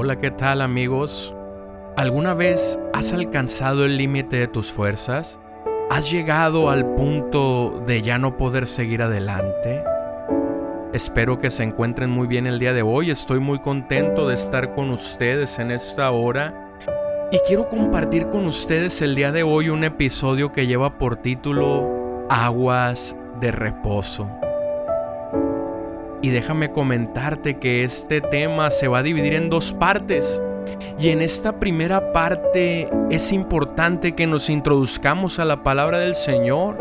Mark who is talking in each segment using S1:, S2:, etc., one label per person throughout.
S1: Hola, ¿qué tal amigos? ¿Alguna vez has alcanzado el límite de tus fuerzas? ¿Has llegado al punto de ya no poder seguir adelante? Espero que se encuentren muy bien el día de hoy. Estoy muy contento de estar con ustedes en esta hora y quiero compartir con ustedes el día de hoy un episodio que lleva por título Aguas de Reposo. Y déjame comentarte que este tema se va a dividir en dos partes. Y en esta primera parte es importante que nos introduzcamos a la palabra del Señor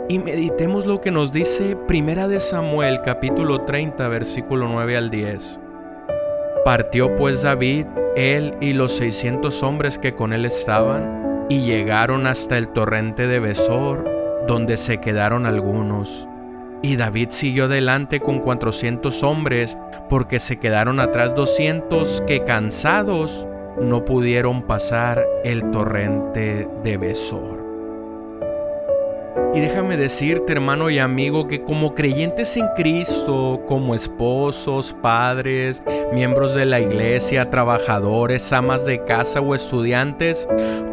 S1: y meditemos lo que nos dice Primera de Samuel, capítulo 30, versículo 9 al 10. Partió pues David, él y los 600 hombres que con él estaban, y llegaron hasta el torrente de Besor, donde se quedaron algunos. Y David siguió adelante con 400 hombres, porque se quedaron atrás 200 que cansados no pudieron pasar el torrente de Besor. Y déjame decirte, hermano y amigo, que como creyentes en Cristo, como esposos, padres, miembros de la iglesia, trabajadores, amas de casa o estudiantes,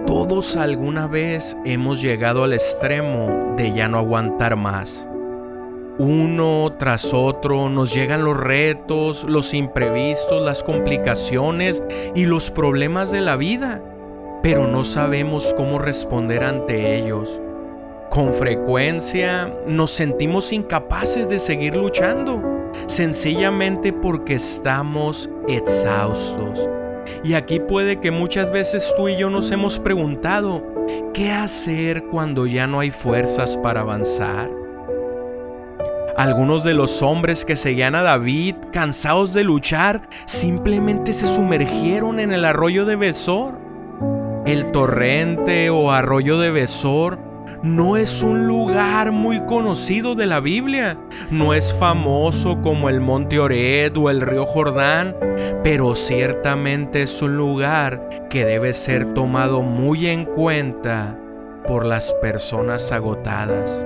S1: todos alguna vez hemos llegado al extremo de ya no aguantar más. Uno tras otro nos llegan los retos, los imprevistos, las complicaciones y los problemas de la vida, pero no sabemos cómo responder ante ellos. Con frecuencia nos sentimos incapaces de seguir luchando, sencillamente porque estamos exhaustos. Y aquí puede que muchas veces tú y yo nos hemos preguntado, ¿qué hacer cuando ya no hay fuerzas para avanzar? Algunos de los hombres que seguían a David, cansados de luchar, simplemente se sumergieron en el arroyo de Besor. El torrente o arroyo de Besor no es un lugar muy conocido de la Biblia. No es famoso como el monte Ored o el río Jordán, pero ciertamente es un lugar que debe ser tomado muy en cuenta por las personas agotadas.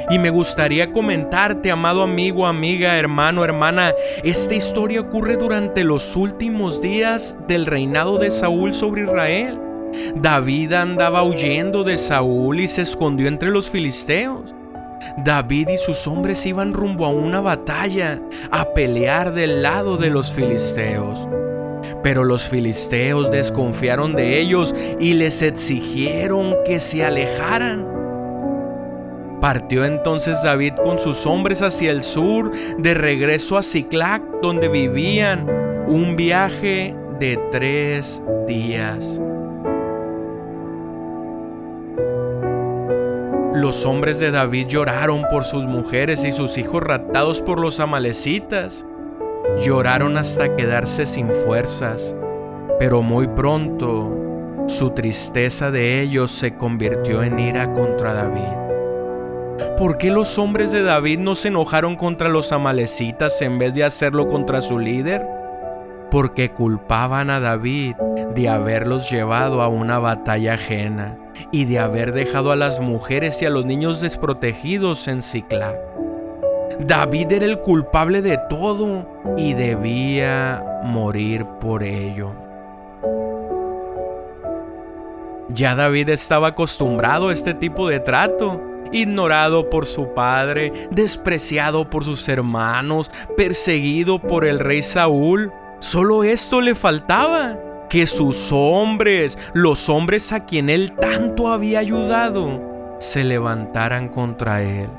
S1: Y me gustaría comentarte, amado amigo, amiga, hermano, hermana, esta historia ocurre durante los últimos días del reinado de Saúl sobre Israel. David andaba huyendo de Saúl y se escondió entre los filisteos. David y sus hombres iban rumbo a una batalla, a pelear del lado de los filisteos. Pero los filisteos desconfiaron de ellos y les exigieron que se alejaran. Partió entonces David con sus hombres hacia el sur, de regreso a Siclac, donde vivían, un viaje de 3 días. Los hombres de David lloraron por sus mujeres y sus hijos raptados por los amalecitas. Lloraron hasta quedarse sin fuerzas, pero muy pronto su tristeza de ellos se convirtió en ira contra David. ¿Por qué los hombres de David no se enojaron contra los amalecitas en vez de hacerlo contra su líder? Porque culpaban a David de haberlos llevado a una batalla ajena y de haber dejado a las mujeres y a los niños desprotegidos en Siclac. David era el culpable de todo y debía morir por ello. Ya David estaba acostumbrado a este tipo de trato. Ignorado por su padre, despreciado por sus hermanos, perseguido por el rey Saúl. Solo esto le faltaba, que sus hombres, los hombres a quien él tanto había ayudado, se levantaran contra él.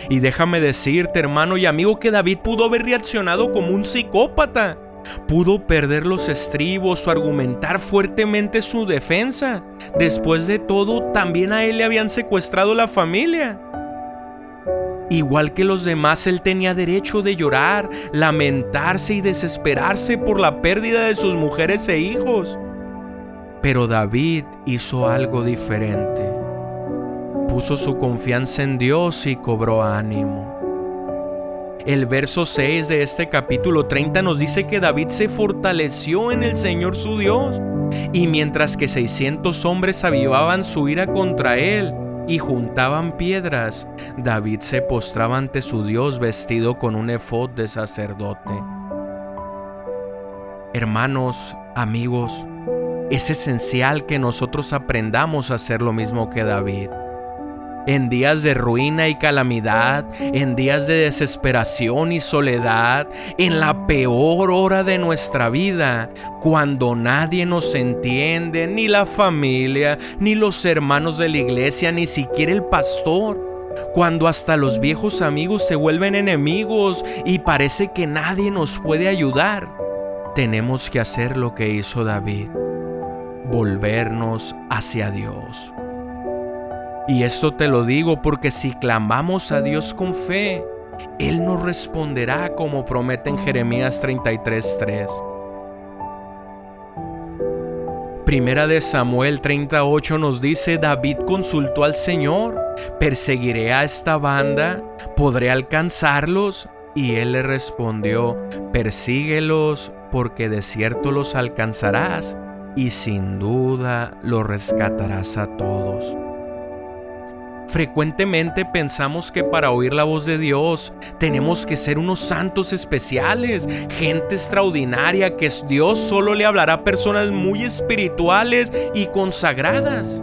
S1: Y déjame decirte, hermano y amigo, que David pudo haber reaccionado como un psicópata. Pudo perder los estribos o argumentar fuertemente su defensa. Después de todo, también a él le habían secuestrado la familia. Igual que los demás, él tenía derecho de llorar, lamentarse y desesperarse por la pérdida de sus mujeres e hijos. Pero David hizo algo diferente. Puso su confianza en Dios y cobró ánimo. El verso 6 de este capítulo 30 nos dice que David se fortaleció en el Señor su Dios, y mientras que 600 hombres avivaban su ira contra él y juntaban piedras, David se postraba ante su Dios vestido con un efod de sacerdote. Hermanos, amigos, es esencial que nosotros aprendamos a hacer lo mismo que David. En días de ruina y calamidad, en días de desesperación y soledad, en la peor hora de nuestra vida, cuando nadie nos entiende, ni la familia, ni los hermanos de la iglesia, ni siquiera el pastor, cuando hasta los viejos amigos se vuelven enemigos y parece que nadie nos puede ayudar, tenemos que hacer lo que hizo David: volvernos hacia Dios. Y esto te lo digo porque si clamamos a Dios con fe, Él nos responderá, como promete en Jeremías 33:3. Primera de Samuel 38 nos dice: David consultó al Señor: ¿perseguiré a esta banda? ¿Podré alcanzarlos? Y Él le respondió: persíguelos, porque de cierto los alcanzarás y sin duda los rescatarás a todos. Frecuentemente pensamos que para oír la voz de Dios tenemos que ser unos santos especiales, gente extraordinaria, que Dios solo le hablará a personas muy espirituales y consagradas.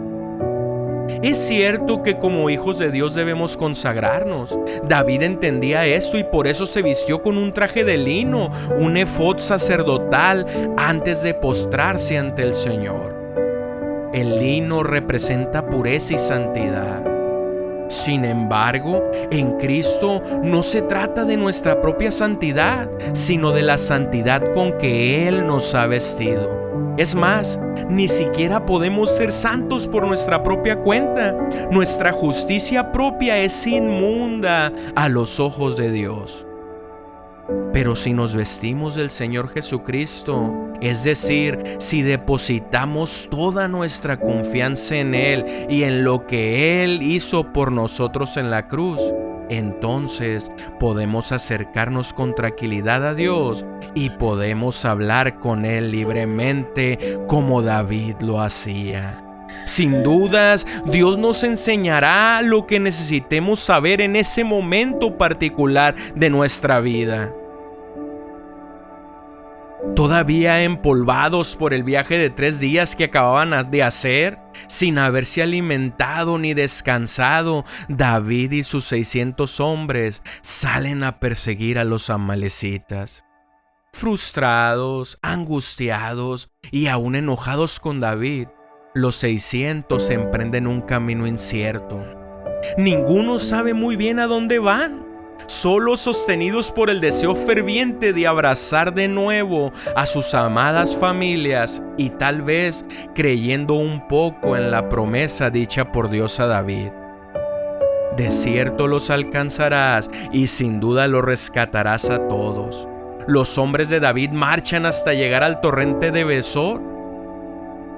S1: Es cierto que como hijos de Dios debemos consagrarnos. David entendía esto y por eso se vistió con un traje de lino, un efod sacerdotal, antes de postrarse ante el Señor. El lino representa pureza y santidad. Sin embargo, en Cristo no se trata de nuestra propia santidad, sino de la santidad con que Él nos ha vestido. Es más, ni siquiera podemos ser santos por nuestra propia cuenta. Nuestra justicia propia es inmunda a los ojos de Dios. Pero si nos vestimos del Señor Jesucristo, es decir, si depositamos toda nuestra confianza en Él y en lo que Él hizo por nosotros en la cruz, entonces podemos acercarnos con tranquilidad a Dios y podemos hablar con Él libremente como David lo hacía. Sin dudas, Dios nos enseñará lo que necesitemos saber en ese momento particular de nuestra vida. Todavía empolvados por el viaje de 3 días que acababan de hacer, sin haberse alimentado ni descansado, David y sus 600 hombres salen a perseguir a los amalecitas. Frustrados, angustiados y aún enojados con David, los 600 emprenden un camino incierto. Ninguno sabe muy bien a dónde van. Solo sostenidos por el deseo ferviente de abrazar de nuevo a sus amadas familias y tal vez creyendo un poco en la promesa dicha por Dios a David. De cierto los alcanzarás y sin duda los rescatarás a todos. Los hombres de David marchan hasta llegar al torrente de Besor.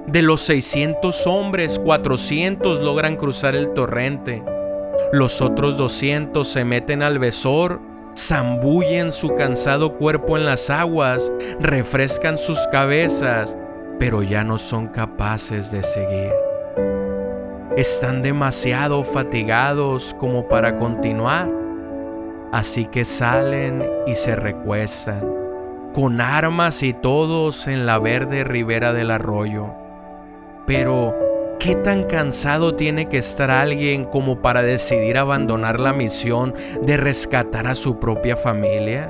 S1: De los 600 hombres, 400 logran cruzar el torrente. Los otros 200 se meten al Besor, zambullen su cansado cuerpo en las aguas, refrescan sus cabezas, pero ya no son capaces de seguir. Están demasiado fatigados como para continuar, así que salen y se recuestan, con armas y todos en la verde ribera del arroyo. Pero ¿qué tan cansado tiene que estar alguien como para decidir abandonar la misión de rescatar a su propia familia?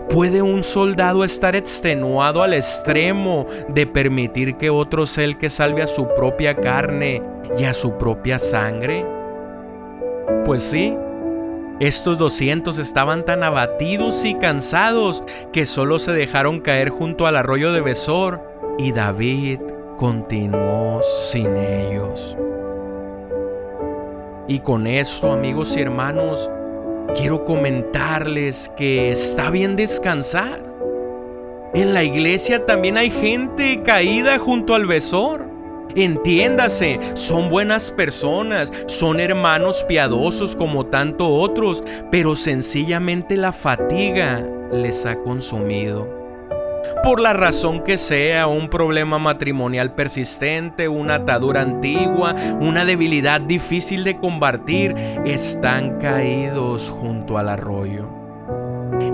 S1: ¿Puede un soldado estar extenuado al extremo de permitir que otro sea el que salve a su propia carne y a su propia sangre? Pues sí, estos 200 estaban tan abatidos y cansados que solo se dejaron caer junto al arroyo de Besor y David continuó sin ellos. Y con esto, amigos y hermanos, quiero comentarles que está bien descansar. En la iglesia también hay gente caída junto al Besor. Entiéndase, son buenas personas, son hermanos piadosos como tantos otros, pero sencillamente la fatiga les ha consumido. Por la razón que sea, un problema matrimonial persistente, una atadura antigua, una debilidad difícil de combatir, están caídos junto al arroyo.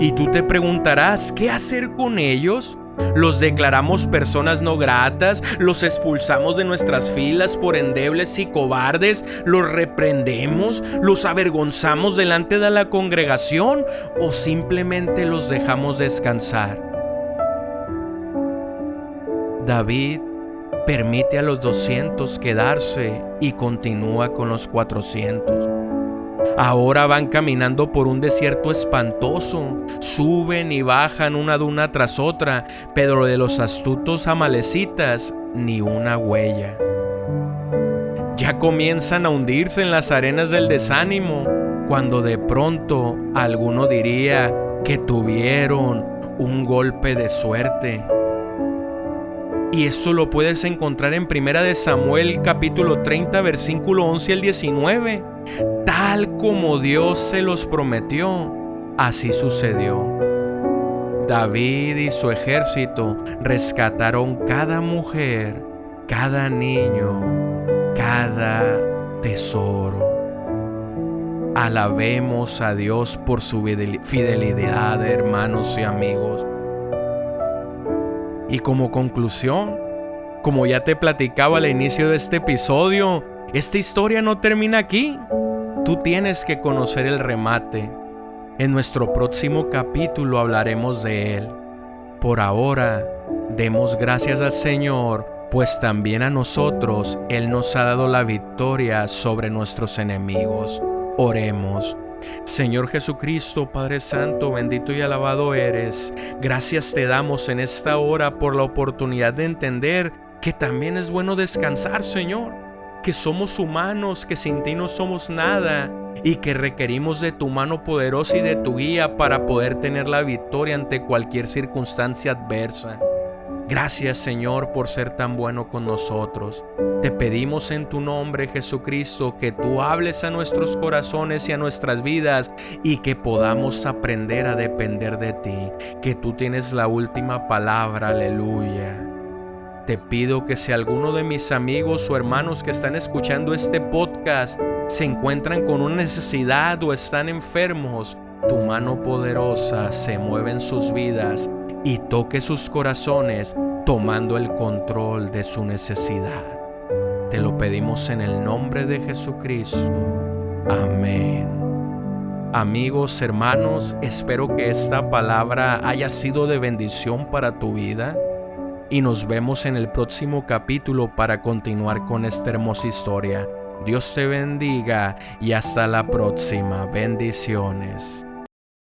S1: Y tú te preguntarás, ¿qué hacer con ellos? Los declaramos personas no gratas, los expulsamos de nuestras filas por endebles y cobardes, los reprendemos, los avergonzamos delante de la congregación o simplemente los dejamos descansar. David permite a los 200 quedarse y continúa con los 400. Ahora van caminando por un desierto espantoso, suben y bajan una duna tras otra, pero de los astutos amalecitas ni una huella. Ya comienzan a hundirse en las arenas del desánimo, cuando de pronto alguno diría que tuvieron un golpe de suerte. Y esto lo puedes encontrar en 1 Samuel capítulo 30 versículo 11 al 19. Tal como Dios se los prometió, así sucedió. David y su ejército rescataron cada mujer, cada niño, cada tesoro. Alabemos a Dios por su fidelidad, hermanos y amigos. Y como conclusión, como ya te platicaba al inicio de este episodio, esta historia no termina aquí. Tú tienes que conocer el remate. En nuestro próximo capítulo hablaremos de él. Por ahora, demos gracias al Señor, pues también a nosotros Él nos ha dado la victoria sobre nuestros enemigos. Oremos. Señor Jesucristo, Padre Santo, bendito y alabado eres. Gracias te damos en esta hora por la oportunidad de entender que también es bueno descansar, Señor. Que somos humanos, que sin ti no somos nada y que requerimos de tu mano poderosa y de tu guía para poder tener la victoria ante cualquier circunstancia adversa. Gracias, Señor, por ser tan bueno con nosotros. Te pedimos en tu nombre, Jesucristo, que tú hables a nuestros corazones y a nuestras vidas y que podamos aprender a depender de ti, que tú tienes la última palabra. Aleluya. Te pido que si alguno de mis amigos o hermanos que están escuchando este podcast se encuentran con una necesidad o están enfermos, tu mano poderosa se mueve en sus vidas y toque sus corazones tomando el control de su necesidad. Te lo pedimos en el nombre de Jesucristo. Amén. Amigos, hermanos, espero que esta palabra haya sido de bendición para tu vida y nos vemos en el próximo capítulo para continuar con esta hermosa historia. Dios te bendiga y hasta la próxima. Bendiciones.